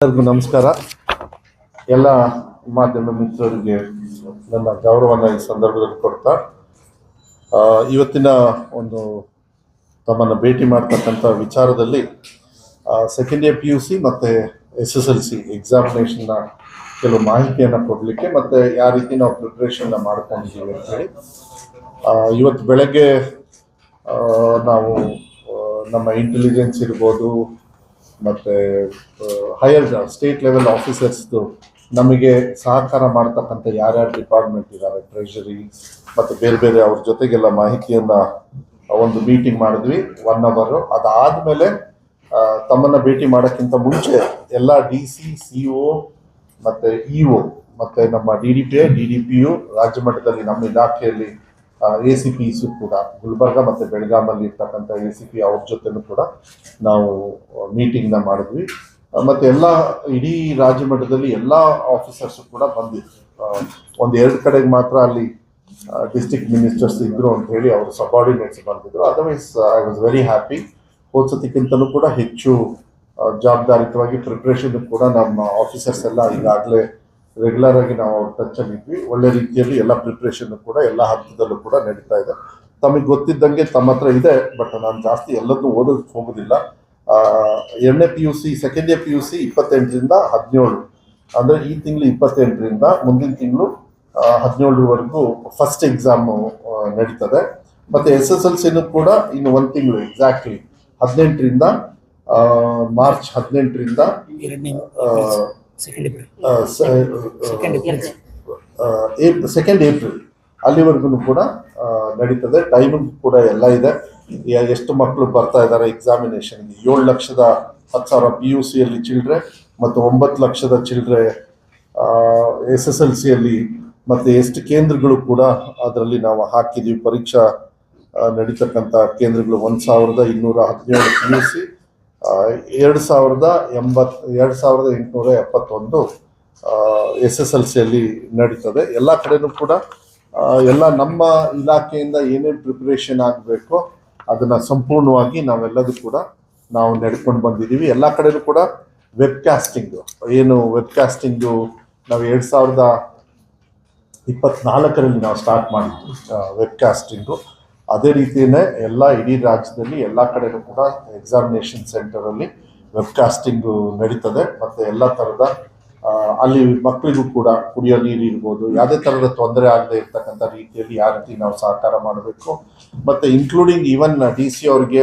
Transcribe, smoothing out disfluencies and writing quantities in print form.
ಎಲ್ಲರಿಗೂ ನಮಸ್ಕಾರ. ಎಲ್ಲ ಮಾಧ್ಯಮ ಮಿತ್ರರಿಗೆ ನನ್ನ ಗೌರವನ ಈ ಸಂದರ್ಭದಲ್ಲಿ ಕೊಡ್ತಾ ಇವತ್ತಿನ ಒಂದು ತಮ್ಮನ್ನು ಭೇಟಿ ಮಾಡ್ತಕ್ಕಂಥ ವಿಚಾರದಲ್ಲಿ ಸೆಕೆಂಡ್ ಇಯರ್ PUC ಮತ್ತು SSLC ಎಕ್ಸಾಮಿನೇಷನ್ನ ಕೆಲವು ಮಾಹಿತಿಯನ್ನು ಕೊಡಲಿಕ್ಕೆ ಮತ್ತು ಯಾವ ರೀತಿ ನಾವು ಪ್ರಿಪ್ರೇಷನ್ನ ಮಾಡ್ಕೊಂಡಿದ್ದೀವಿ ಅಂತೇಳಿ ಇವತ್ತು ಬೆಳಗ್ಗೆ ನಾವು ನಮ್ಮ ಇಂಟೆಲಿಜೆನ್ಸ್ ಇರ್ಬೋದು ಮತ್ತು ಹೈಯರ್ ಸ್ಟೇಟ್ ಲೆವೆಲ್ ಆಫೀಸರ್ಸ್ದು ನಮಗೆ ಸಹಕಾರ ಮಾಡ್ತಕ್ಕಂಥ ಯಾರ್ಯಾರು ಡಿಪಾರ್ಟ್ಮೆಂಟ್ ಇದ್ದಾರೆ, ಟ್ರೆಷರಿ ಮತ್ತು ಬೇರೆ ಬೇರೆ ಅವ್ರ ಜೊತೆಗೆಲ್ಲ ಮಾಹಿತಿಯನ್ನು ಒಂದು ಮೀಟಿಂಗ್ ಮಾಡಿದ್ವಿ 1 hour. ಅದಾದಮೇಲೆ ತಮ್ಮನ್ನು ಭೇಟಿ ಮಾಡೋಕ್ಕಿಂತ ಮುಂಚೆ ಎಲ್ಲ DC, CO ಮತ್ತು EO ಮತ್ತು ನಮ್ಮ DDPU ರಾಜ್ಯ ಮಟ್ಟದಲ್ಲಿ ನಮ್ಮ ಇಲಾಖೆಯಲ್ಲಿ ACPs ಕೂಡ ಗುಲ್ಬರ್ಗ ಮತ್ತು ಬೆಳಗಾಮಲ್ಲಿ ಇರ್ತಕ್ಕಂಥ ACP ಅವ್ರ ಜೊತೆನೂ ಕೂಡ ನಾವು ಮೀಟಿಂಗ್ನ ಮಾಡಿದ್ವಿ. ಮತ್ತು ಎಲ್ಲ ಇಡೀ ರಾಜ್ಯ ಮಟ್ಟದಲ್ಲಿ ಎಲ್ಲ ಆಫೀಸರ್ಸು ಕೂಡ ಬಂದಿದ್ರು. 1-2 ಕಡೆಗೆ ಮಾತ್ರ ಅಲ್ಲಿ ಡಿಸ್ಟ್ರಿಕ್ಟ್ ಮಿನಿಸ್ಟರ್ಸ್ ಇದ್ರು ಅಂತ ಹೇಳಿ ಅವರು ಸಬಾರ್ಡಿನೇಟ್ಸ್ ಬಂದಿದ್ರು. Otherwise I was very happy. ಹೋದ್ಸತಿಕ್ಕಿಂತಲೂ ಕೂಡ ಹೆಚ್ಚು ಜವಾಬ್ದಾರಿತವಾಗಿ ಪ್ರಿಪ್ರೇಷನ್ ಕೂಡ ನಮ್ಮ ಆಫೀಸರ್ಸ್ ಎಲ್ಲ ಈಗಾಗಲೇ ರೆಗ್ಯುಲರ್ ಆಗಿ ನಾವು ಅವ್ರ ಟಚ್ಚಲ್ಲಿ ಇದ್ವಿ. ಒಳ್ಳೆ ರೀತಿಯಲ್ಲಿ ಎಲ್ಲ ಪ್ರಿಪ್ರೇಷನ್ ಕೂಡ ಎಲ್ಲ ಹಂತದಲ್ಲೂ ಕೂಡ ನಡೀತಾ ಇದೆ. ತಮಗೆ ಗೊತ್ತಿದ್ದಂಗೆ ತಮ್ಮ ಹತ್ರ ಇದೆ, ಬಟ್ ನಾನು ಜಾಸ್ತಿ ಎಲ್ಲದನ್ನೂ ಓದೋದಕ್ಕೆ ಹೋಗೋದಿಲ್ಲ. 2ನೇ PUC ಸೆಕೆಂಡ್ ಇಯರ್ PUC 28ರಿಂದ 17, ಅಂದರೆ ಈ ತಿಂಗಳು 28ರಿಂದ ಮುಂದಿನ ತಿಂಗಳು 17ರವರೆಗೂ ಫಸ್ಟ್ ಎಕ್ಸಾಮು ನಡೀತದೆ. ಮತ್ತು SSLCನೂ ಕೂಡ ಇನ್ನು 1 ತಿಂಗಳು ಎಕ್ಸಾಕ್ಟ್ಲಿ 18ರಿಂದ ಮಾರ್ಚ್ 18ರಿಂದ ಸೆಕೆಂಡ್ ಏಪ್ರಿಲ್ ಅಲ್ಲಿವರೆಗೂ ಕೂಡ ನಡೀತದೆ. ಟೈಮಿಂಗ್ ಕೂಡ ಎಲ್ಲ ಇದೆ. ಎಷ್ಟು ಮಕ್ಕಳು ಬರ್ತಾ ಇದ್ದಾರೆ ಎಕ್ಸಾಮಿನೇಷನ್ಗೆ, 7,10,000 PUCಯಲ್ಲಿ ಚಿಲ್ಡ್ರೆ ಮತ್ತು 9 ಲಕ್ಷದ ಚಿಲ್ಡ್ರೆ SSLCಯಲ್ಲಿ, ಮತ್ತು ಎಷ್ಟು ಕೇಂದ್ರಗಳು ಕೂಡ ಅದರಲ್ಲಿ ನಾವು ಹಾಕಿದ್ದೀವಿ. ಪರೀಕ್ಷಾ ನಡೀತಕ್ಕಂಥ ಕೇಂದ್ರಗಳು 1,217 PUC, 2,871 SSLCಯಲ್ಲಿ ನಡೀತದೆ. ಎಲ್ಲ ಕಡೆನೂ ಕೂಡ ಎಲ್ಲ ನಮ್ಮ ಇಲಾಖೆಯಿಂದ ಏನೇನು ಪ್ರಿಪ್ರೇಷನ್ ಆಗಬೇಕೋ ಅದನ್ನು ಸಂಪೂರ್ಣವಾಗಿ ನಾವೆಲ್ಲದೂ ಕೂಡ ನಾವು ನಡ್ಕೊಂಡು ಬಂದಿದ್ದೀವಿ. ಎಲ್ಲ ಕಡೆನೂ ಕೂಡ ವೆಬ್ಕಾಸ್ಟಿಂಗು ನಾವು 2024ರಲ್ಲಿ ನಾವು ಸ್ಟಾರ್ಟ್ ಮಾಡಿದ್ವಿ ವೆಬ್ಕಾಸ್ಟಿಂಗು. ಅದೇ ರೀತಿಯೇ ಎಲ್ಲ ಇಡೀ ರಾಜ್ಯದಲ್ಲಿ ಎಲ್ಲ ಕಡೆನೂ ಕೂಡ ಎಕ್ಸಾಮಿನೇಷನ್ ಸೆಂಟರಲ್ಲಿ ವೆಬ್ಕಾಸ್ಟಿಂಗು ನಡೀತದೆ. ಮತ್ತು ಎಲ್ಲ ಥರದ ಅಲ್ಲಿ ಮಕ್ಕಳಿಗೂ ಕೂಡ ಕುಡಿಯೋ ನೀರು ಇರ್ಬೋದು, ಯಾವುದೇ ಥರದ ತೊಂದರೆ ಆಗದೆ ಇರ್ತಕ್ಕಂಥ ರೀತಿಯಲ್ಲಿ ಯಾವ ರೀತಿ ನಾವು ಸಹಕಾರ ಮಾಡಬೇಕು, ಮತ್ತು ಇನ್ಕ್ಲೂಡಿಂಗ್ ಈವನ್ DC ಅವ್ರಿಗೆ